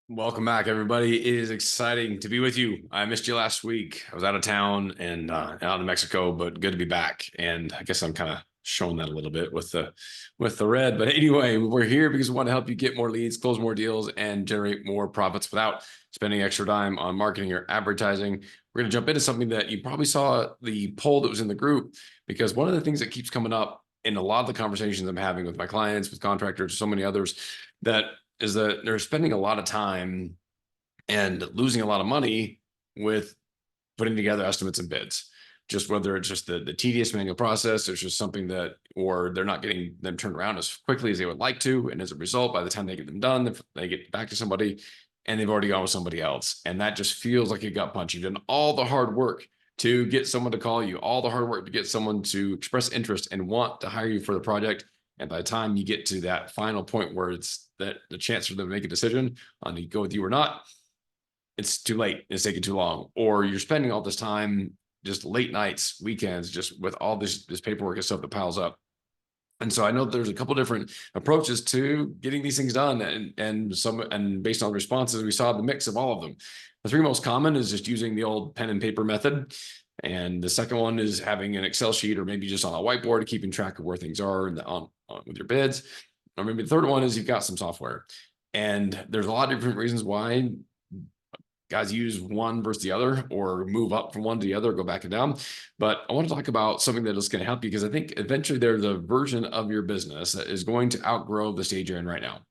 Welcome back, everybody. It is exciting to be with you. I missed you last week. I was out of town and out in Mexico, but good to be back. And I guess I'm kind of showing that a little bit with the red. But anyway, we're here because we want to help you get more leads, close more deals, and generate more profits without spending extra time on marketing or advertising. We're going to jump into something that you probably saw the poll that was in the group, because one of the things that keeps coming up in a lot of the conversations I'm having with my clients, with contractors, so many others, that is that they're spending a lot of time and losing a lot of money with putting together estimates and bids. Just whether it's just the tedious manual process, it's just something that, or they're not getting them turned around as quickly as they would like to. And as a result, by the time they get them done, they get back to somebody and they've already gone with somebody else. And that just feels like a gut punch. You've done all the hard work to get someone to call you, all the hard work to get someone to express interest and want to hire you for the project. And by the time you get to that final point where it's that the chance for them to make a decision on to go with you or not, it's too late. It's taking too long, or you're spending all this time just late nights, weekends, just with all this paperwork and stuff that piles up. And so I know there's a couple different approaches to getting these things done, and based on responses, we saw the mix of all of them. The three most common is just using the old pen and paper method. And the second one is having an Excel sheet, or maybe just on a whiteboard, keeping track of where things are on with your bids. Or maybe the third one is you've got some software. And there's a lot of different reasons why guys use one versus the other, or move up from one to the other, go back and down. But I want to talk about something that is going to help you, because I think eventually there's a version of your business that is going to outgrow the stage you're in right now.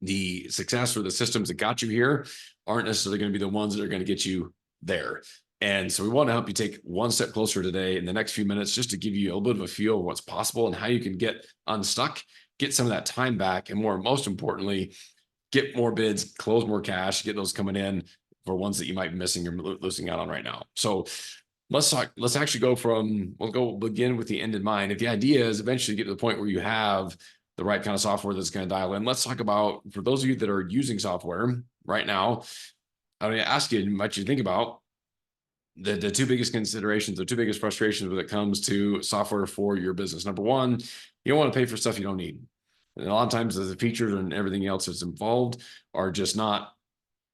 The success or the systems that got you here aren't necessarily going to be the ones that are going to get you there. And so we want to help you take one step closer today in the next few minutes, just to give you a little bit of a feel of what's possible and how you can get unstuck, get some of that time back, and most importantly, get more bids, close more cash, get those coming in for ones that you might be missing or losing out on right now. So let's actually we'll begin with the end in mind. If the idea is eventually get to the point where you have the right kind of software that's going to dial in, let's talk about, for those of you that are using software right now, I'm going to ask you, what you think about the two biggest considerations, the two biggest frustrations when it comes to software for your business. Number one, you don't want to pay for stuff you don't need. And a lot of times the features and everything else that's involved are just not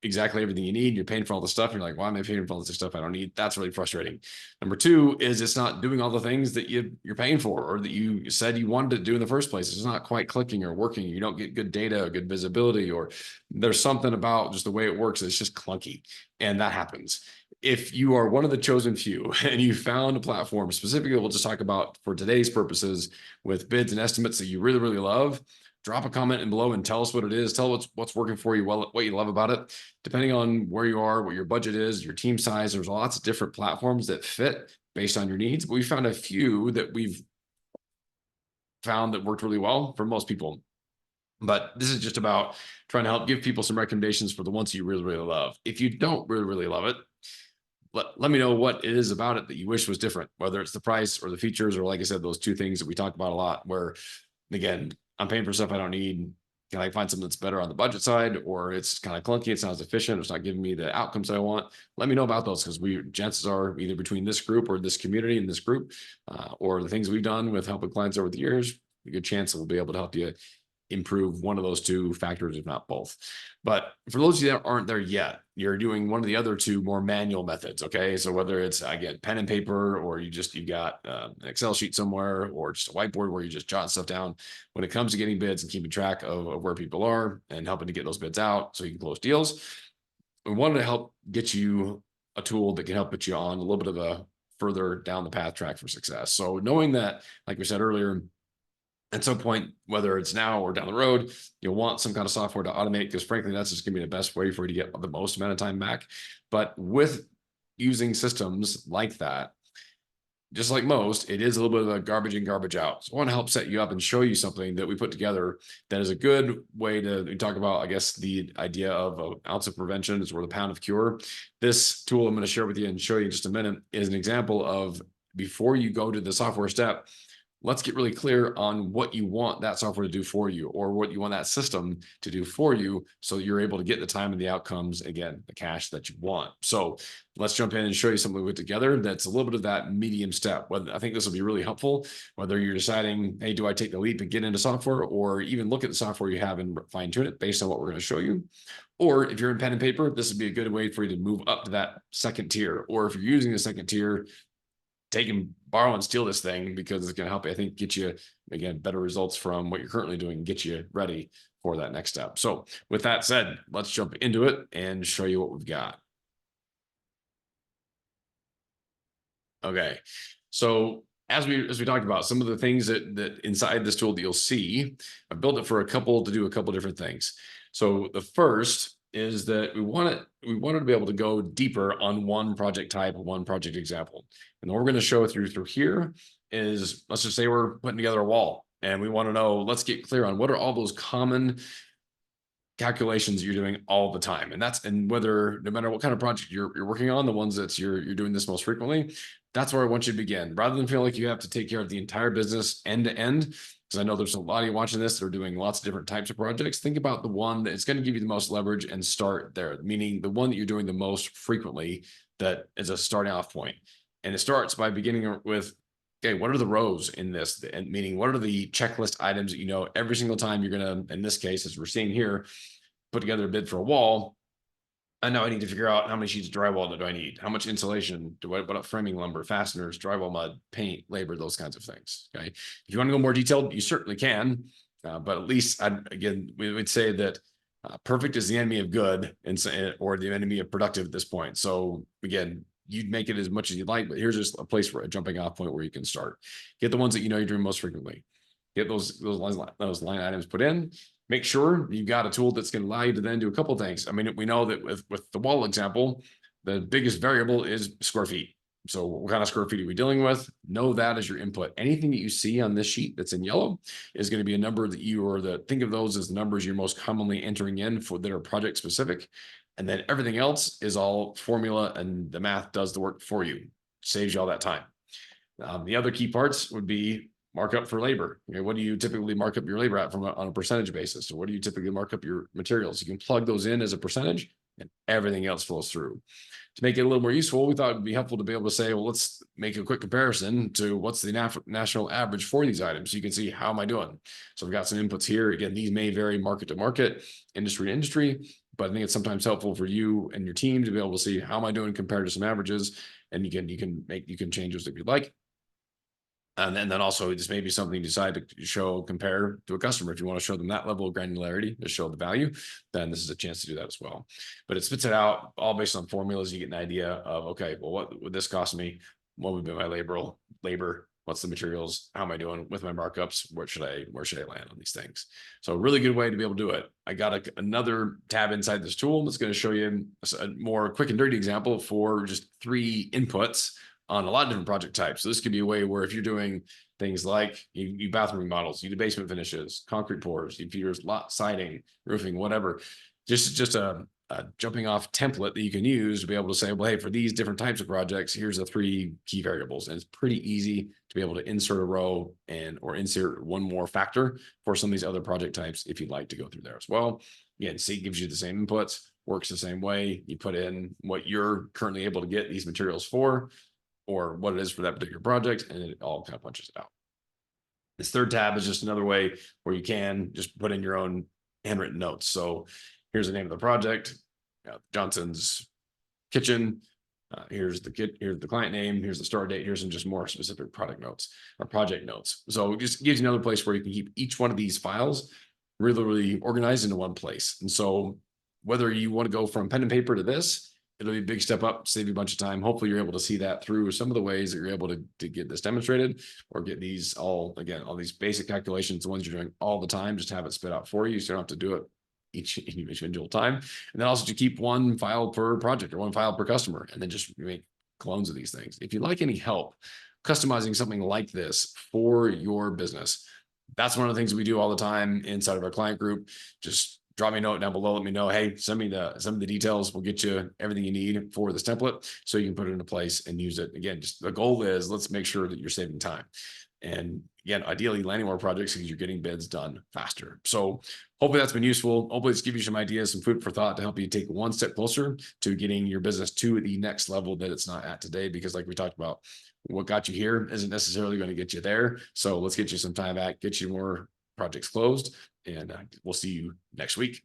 exactly everything you need. You're paying for all the stuff. You're like, why am I paying for all this stuff I don't need? That's really frustrating. Number two is it's not doing all the things that you're paying for, or that you said you wanted to do in the first place. It's not quite clicking or working. You don't get good data, good visibility, or there's something about just the way it works that's just clunky. And that happens. If you are one of the chosen few and you found a platform, specifically we'll just talk about for today's purposes, with bids and estimates that you really, really love, drop a comment in below and tell us what it is. Tell what's working for you, what you love about it. Depending on where you are, what your budget is, your team size, there's lots of different platforms that fit based on your needs. But we found a few that we've found that worked really well for most people. But this is just about trying to help give people some recommendations for the ones you really, really love. If you don't really, really love it, let me know what it is about it that you wish was different, whether it's the price or the features, or like I said, those two things that we talk about a lot, where again, I'm paying for stuff I don't need. Can I find something that's better on the budget side, or it's kind of clunky, it's not as efficient, it's not giving me the outcomes I want? Let me know about those, because chances are either between this group or this community and this group, or the things we've done with helping clients over the years, a good chance that we'll be able to help you improve one of those two factors, if not both. But for those of you that aren't there yet, you're doing one of the other two more manual methods. Okay. So whether it's, again, pen and paper, or you got an Excel sheet somewhere, or just a whiteboard where you just jot stuff down, when it comes to getting bids and keeping track of where people are and helping to get those bids out so you can close deals, we wanted to help get you a tool that can help put you on a little bit of a further down the path track for success. So knowing that, like we said earlier, at some point, whether it's now or down the road, you'll want some kind of software to automate, because frankly, that's just going to be the best way for you to get the most amount of time back. But with using systems like that, just like most, it is a little bit of a garbage in, garbage out. So I want to help set you up and show you something that we put together that is a good way to talk about, I guess, the idea of an ounce of prevention is worth a pound of cure. This tool I'm going to share with you and show you in just a minute is an example of, before you go to the software step, let's get really clear on what you want that software to do for you, or what you want that system to do for you, so you're able to get the time and the outcomes, again, the cash that you want. So let's jump in and show you something we put together that's a little bit of that medium step. I think this will be really helpful, whether you're deciding, hey, do I take the leap and get into software, or even look at the software you have and fine tune it based on what we're going to show you. Or if you're in pen and paper, this would be a good way for you to move up to that second tier. Or if you're using the second tier, take and borrow and steal this thing, because it's going to help you, I think, get you, again, better results from what you're currently doing and get you ready for that next step. So with that said, let's jump into it and show you what we've got. Okay, so as we talked about, some of the things that inside this tool that you'll see, I built it for to do a couple different things. So the first is that we wanted to be able to go deeper on one project type, one project example. And what we're going to show through here is, let's just say we're putting together a wall, and we want to know, let's get clear on what are all those common calculations you're doing all the time. And whether, no matter what kind of project you're working on, the ones that you're doing this most frequently, that's where I want you to begin. Rather than feel like you have to take care of the entire business end to end, because I know there's a lot of you watching this that are doing lots of different types of projects. Think about the one that's going to give you the most leverage and start there, meaning the one that you're doing the most frequently, that is a starting off point. And it starts by beginning with, okay, what are the rows in this? And meaning, what are the checklist items that you know every single time you're going to, in this case, as we're seeing here, put together a bid for a wall. I know I need to figure out how many sheets of drywall do I need, how much insulation, what framing lumber, fasteners, drywall mud, paint, labor, those kinds of things. Okay, if you want to go more detailed, you certainly can, but at least again, we would say that perfect is the enemy of good, or the enemy of productive at this point. So again, you'd make it as much as you'd like, but here's just a place for a jumping off point where you can start. Get the ones that you know you're doing most frequently. Get those line items put in. Make sure you've got a tool that's going to allow you to then do a couple of things. I mean, we know that with the wall example, the biggest variable is square feet. So what kind of square feet are we dealing with? Know that as your input. Anything that you see on this sheet that's in yellow is going to be a number that think of those as the numbers you're most commonly entering in that are project specific. And then everything else is all formula, and the math does the work for you. Saves you all that time. The other key parts would be markup for labor. Okay, what do you typically mark up your labor at on a percentage basis? So what do you typically mark up your materials? You can plug those in as a percentage, and everything else flows through. To make it a little more useful, we thought it'd be helpful to be able to say, well, let's make a quick comparison to what's the national average for these items, so you can see, how am I doing? So I've got some inputs here. Again, these may vary market to market, industry to industry, but I think it's sometimes helpful for you and your team to be able to see, how am I doing compared to some averages, and you can change those if you'd like. And then also, this may be something you decide to compare to a customer. If you want to show them that level of granularity to show the value, then this is a chance to do that as well. But it spits it out all based on formulas. You get an idea of, okay, well, what would this cost me? What would be my labor? What's the materials? How am I doing with my markups? Where should I land on these things? So a really good way to be able to do it. I got another tab inside this tool that's going to show you a more quick and dirty example for just 3 inputs on a lot of different project types. So this could be a way where, if you're doing things like you bathroom remodels, you do basement finishes, concrete pours, you do lot siding, roofing, whatever, just a jumping off template that you can use to be able to say, well, hey, for these different types of projects, here's the 3 key variables. And it's pretty easy to be able to insert a row or insert one more factor for some of these other project types if you'd like to go through there as well. Again, C gives you the same inputs, works the same way. You put in what you're currently able to get these materials for, or what it is for that particular project, and it all kind of punches it out. This third tab is just another way where you can just put in your own handwritten notes. So here's the name of the project, Johnson's Kitchen. Here's the client name. Here's the start date. Here's some just more specific product notes or project notes. So it just gives you another place where you can keep each one of these files really, really organized into one place. And so whether you want to go from pen and paper to this, it'll be a big step up, save you a bunch of time. Hopefully you're able to see that through some of the ways that you're able to get this demonstrated, or get these all these basic calculations, the ones you're doing all the time, just have it spit out for you. So you don't have to do it each individual time. And then also to keep one file per project or one file per customer, and then just make clones of these things. If you'd like any help customizing something like this for your business, that's one of the things we do all the time inside of our client group. Just drop me a note down below. Let me know, hey, send me some of the details. We'll get you everything you need for this template so you can put it into place and use it. Again, just the goal is, let's make sure that you're saving time. And again, ideally landing more projects because you're getting bids done faster. So hopefully that's been useful. Hopefully it's give you some ideas, some food for thought to help you take one step closer to getting your business to the next level that it's not at today. Because like we talked about, what got you here isn't necessarily going to get you there. So let's get you some time back, get you more projects closed, and we'll see you next week.